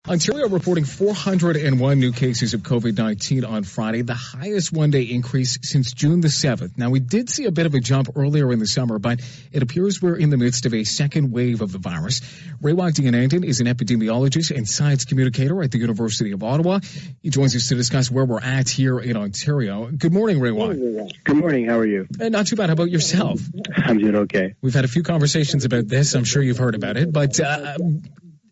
Ontario reporting 401 new cases of COVID-19 on Friday, the highest one-day increase since June the 7th. Now, we did see a bit of a jump earlier in the summer, but it appears we're in the midst of a second wave of the virus. Raywat Deonandan is an epidemiologist and science communicator at the University of Ottawa. He joins us to discuss where we're at here in Ontario. Good morning, Raywat. Good morning. How are you? Not too bad. How about yourself? I'm doing okay. We've had a few conversations about this. I'm sure you've heard about it, but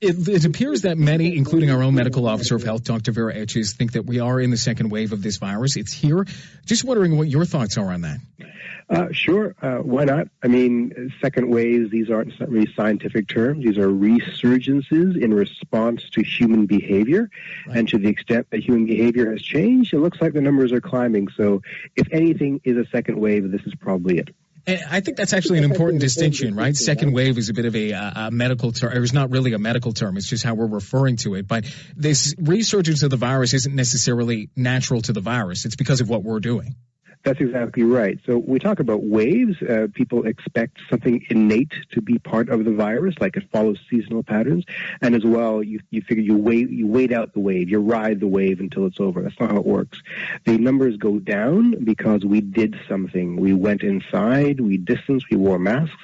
It appears that many, including our own medical officer of health, Dr. Vera Etches, think that we are in the second wave of this virus. It's here. Just wondering what your thoughts are on that. Sure. Why not? I mean, second waves, these aren't really scientific terms. These are resurgences in response to human behavior. Right. And to the extent that human behavior has changed, it looks like the numbers are climbing. So if anything is a second wave, this is probably it. And I think that's actually an important distinction, right? Second wave is a bit of a medical term. It's not really a medical term. It's just how we're referring to it. But this resurgence of the virus isn't necessarily natural to the virus. It's because of what we're doing. That's exactly right. So we talk about waves. People expect something innate to be part of the virus, like it follows seasonal patterns. And as well, you figure you wait out the wave, you ride the wave until it's over. That's not how it works. The numbers go down because we did something. We went inside, we distanced, we wore masks.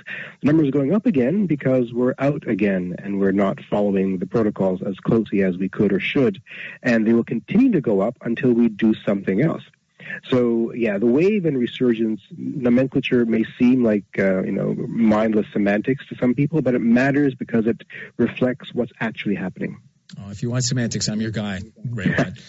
The numbers are going up again because we're out again and we're not following the protocols as closely as we could or should. And they will continue to go up until we do something else. So, yeah, the wave and resurgence nomenclature may seem like, mindless semantics to some people, but it matters because it reflects what's actually happening. Oh, if you want semantics, I'm your guy, Raywat.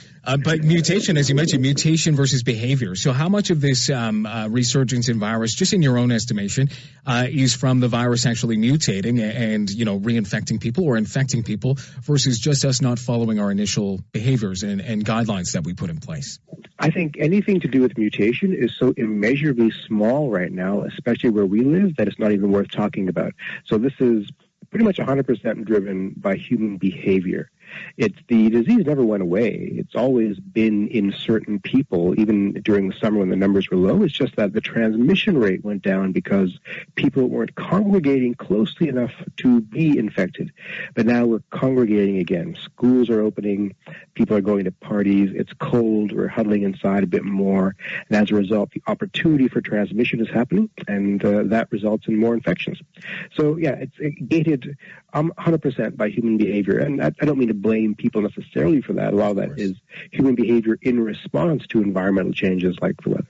But mutation, as you mentioned, mutation versus behavior. So how much of this resurgence in virus, just in your own estimation, is from the virus actually mutating and, reinfecting people or infecting people versus just us not following our initial behaviors and guidelines that we put in place? I think anything to do with mutation is so immeasurably small right now, especially where we live, that it's not even worth talking about. So this is pretty much 100% driven by human behavior. The disease never went away. It's always been in certain people, even during the summer when the numbers were low. It's just that the transmission rate went down because people weren't congregating closely enough to be infected. But now we're congregating again. Schools are opening. People are going to parties. It's cold. We're huddling inside a bit more. And as a result, the opportunity for transmission is happening, and that results in more infections. So, yeah, it's gated 100% by human behavior. And I don't mean to blame people necessarily for that. A lot of that is human behavior in response to environmental changes like the weather.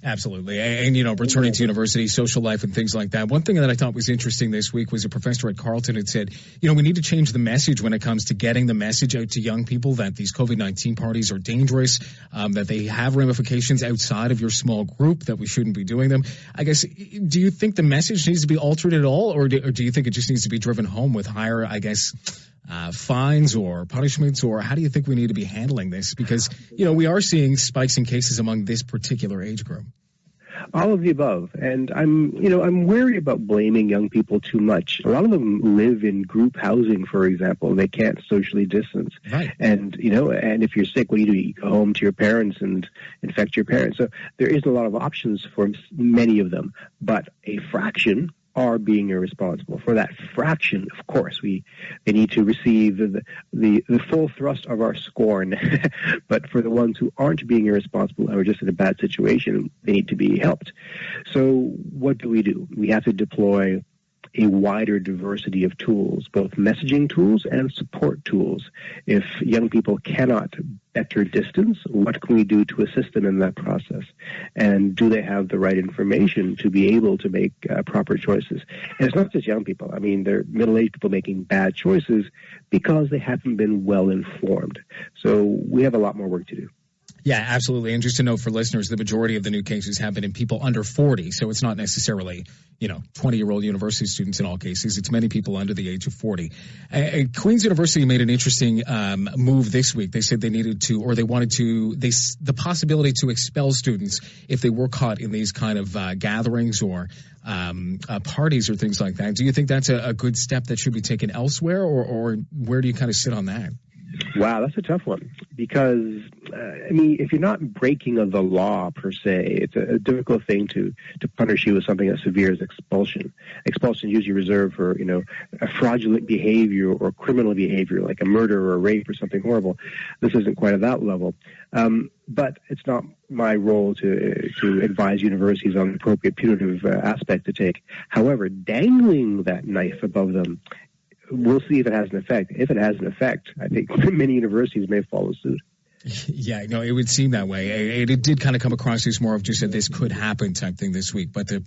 Absolutely. And, returning to university, social life and things like that. One thing that I thought was interesting this week was a professor at Carleton had said, we need to change the message when it comes to getting the message out to young people that these COVID-19 parties are dangerous, that they have ramifications outside of your small group, that we shouldn't be doing them. I guess, do you think the message needs to be altered at all, or do you think it just needs to be driven home with higher, fines or punishments, or how do you think we need to be handling this? Because, we are seeing spikes in cases among this particular age group. All of the above. And I'm wary about blaming young people too much. A lot of them live in group housing, for example. They can't socially distance. Right. And, and if you're sick, what do? You go home to your parents and infect your parents. So there isn't a lot of options for many of them, but a fraction are being irresponsible. For that fraction, of course, they need to receive the full thrust of our scorn. But for the ones who aren't being irresponsible and are just in a bad situation, they need to be helped. So what do? We have to deploy a wider diversity of tools, both messaging tools and support tools. If young people cannot better distance, what can we do to assist them in that process? And do they have the right information to be able to make proper choices? And it's not just young people. I mean, they're middle-aged people making bad choices because they haven't been well informed. So we have a lot more work to do. Yeah, absolutely. And just to note for listeners, the majority of the new cases have been in people under 40. So it's not necessarily, 20-year-old university students in all cases. It's many people under the age of 40. Queen's University made an interesting move this week. They said they needed to, or they wanted to, the possibility to expel students if they were caught in these kind of gatherings or parties or things like that. Do you think that's a good step that should be taken elsewhere, or where do you kind of sit on that? Wow, that's a tough one. because, if you're not breaking of the law per se, it's a difficult thing to punish you with something as severe as expulsion. Expulsion is usually reserved for, a fraudulent behavior or criminal behavior, like a murder or a rape or something horrible. This isn't quite at that level. But it's not my role to advise universities on the appropriate punitive aspect to take. However, dangling that knife above them, we'll see if it has an effect. If it has an effect, I think many universities may follow suit. Yeah, no, it would seem that way. It did kind of come across as more of just a this could happen type thing this week, but the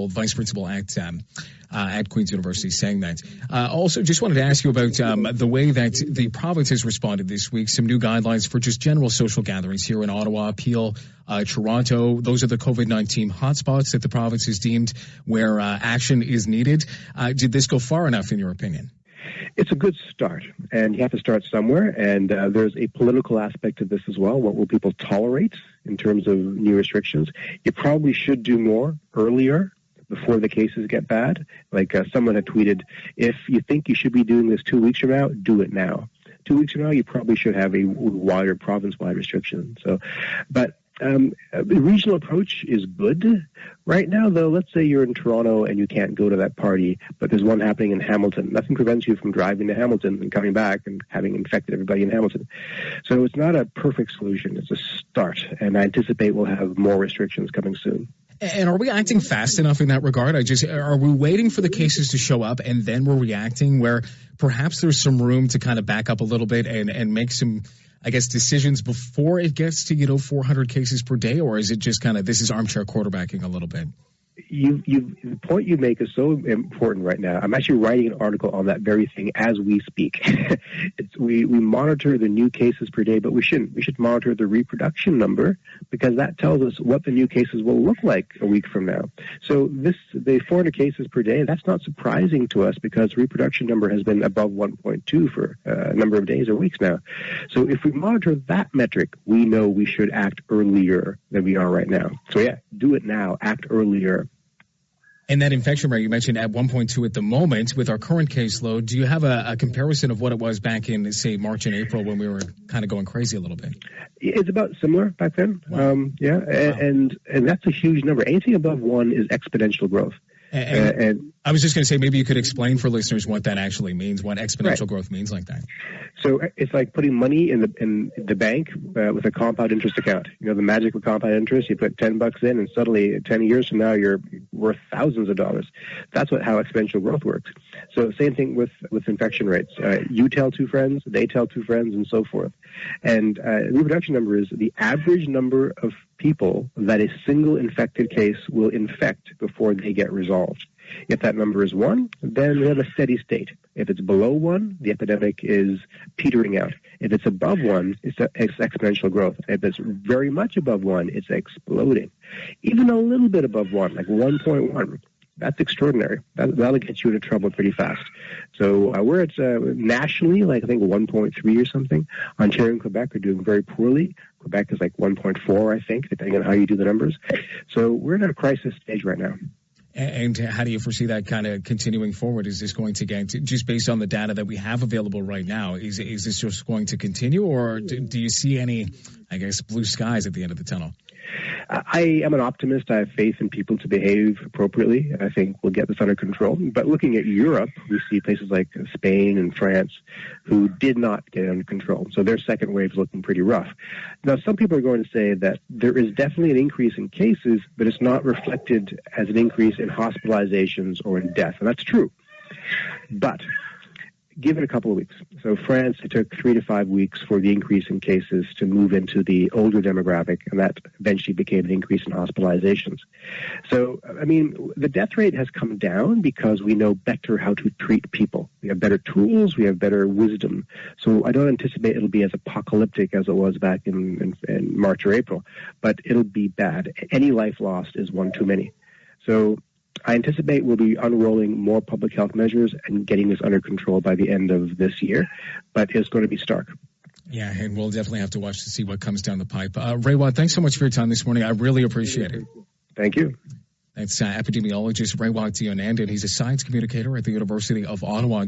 vice principal at Queen's University saying that. Also, just wanted to ask you about the way that the province has responded this week, some new guidelines for just general social gatherings here in Ottawa, Peel, Toronto. Those are the COVID-19 hotspots that the province has deemed where action is needed. Did this go far enough, in your opinion? It's a good start, and you have to start somewhere, and there's a political aspect to this as well. What will people tolerate in terms of new restrictions? You probably should do more earlier before the cases get bad. Like someone had tweeted, if you think you should be doing this 2 weeks from now, do it now. 2 weeks from now, you probably should have a wider province-wide restriction. But the regional approach is good right now, though. Let's say you're in Toronto and you can't go to that party, but there's one happening in Hamilton. Nothing prevents you from driving to Hamilton and coming back and having infected everybody in Hamilton. So it's not a perfect solution. It's a start, and I anticipate we'll have more restrictions coming soon. And are we acting fast enough in that regard? Are we waiting for the cases to show up and then we're reacting, where perhaps there's some room to kind of back up a little bit and make some, I guess, decisions before it gets to, 400 cases per day? Or is it just kind of, this is armchair quarterbacking a little bit? The point you make is so important right now. I'm actually writing an article on that very thing as we speak. We monitor the new cases per day, but we shouldn't. We should monitor the reproduction number, because that tells us what the new cases will look like a week from now. So the 400 cases per day, that's not surprising to us, because reproduction number has been above 1.2 for a number of days or weeks now. So if we monitor that metric, we know we should act earlier than we are right now. So yeah, do it now, act earlier. And that infection rate you mentioned at 1.2 at the moment with our current caseload, do you have a comparison of what it was back in, say, March and April, when we were kind of going crazy a little bit? It's about similar back then. Wow. Wow. And that's a huge number. Anything above 1 is exponential growth. And I was just going to say, maybe you could explain for listeners what that actually means, what exponential growth means like that. So it's like putting money in the bank with a compound interest account. The magic of compound interest. You put $10 in, and suddenly 10 years from now you're worth thousands of dollars. That's how exponential growth works. So same thing with infection rates. You tell 2 friends, they tell 2 friends, and so forth. And reproduction number is the average number of people that a single infected case will infect before they get resolved. If that number is 1, then we have a steady state. If it's below 1, the epidemic is petering out. If it's above 1, it's exponential growth. If it's very much above 1, it's exploding. Even a little bit above 1, like 1.1, that's extraordinary. That'll get you into trouble pretty fast. So we're at nationally, like I think 1.3 or something. Ontario and Quebec are doing very poorly. Quebec is like 1.4, I think, depending on how you do the numbers. So we're in a crisis stage right now. And how do you foresee that kind of continuing forward? Is this going to get, just based on the data that we have available right now, is this just going to continue, or do you see any, I guess, blue skies at the end of the tunnel? I am an optimist. I have faith in people to behave appropriately. I think we'll get this under control. But looking at Europe, we see places like Spain and France who did not get it under control. So their second wave is looking pretty rough. Now, some people are going to say that there is definitely an increase in cases, but it's not reflected as an increase in hospitalizations or in death. And that's true. But give it a couple of weeks. So France, it took 3 to 5 weeks for the increase in cases to move into the older demographic, and that eventually became an increase in hospitalizations. So, the death rate has come down because we know better how to treat people. We have better tools, we have better wisdom. So I don't anticipate it'll be as apocalyptic as it was back in March or April, but it'll be bad. Any life lost is one too many. So I anticipate we'll be unrolling more public health measures and getting this under control by the end of this year, but it's going to be stark. Yeah, and we'll definitely have to watch to see what comes down the pipe. Raywat, thanks so much for your time this morning. I really appreciate it. Thank you. That's epidemiologist Raywat Deonandan. He's a science communicator at the University of Ottawa.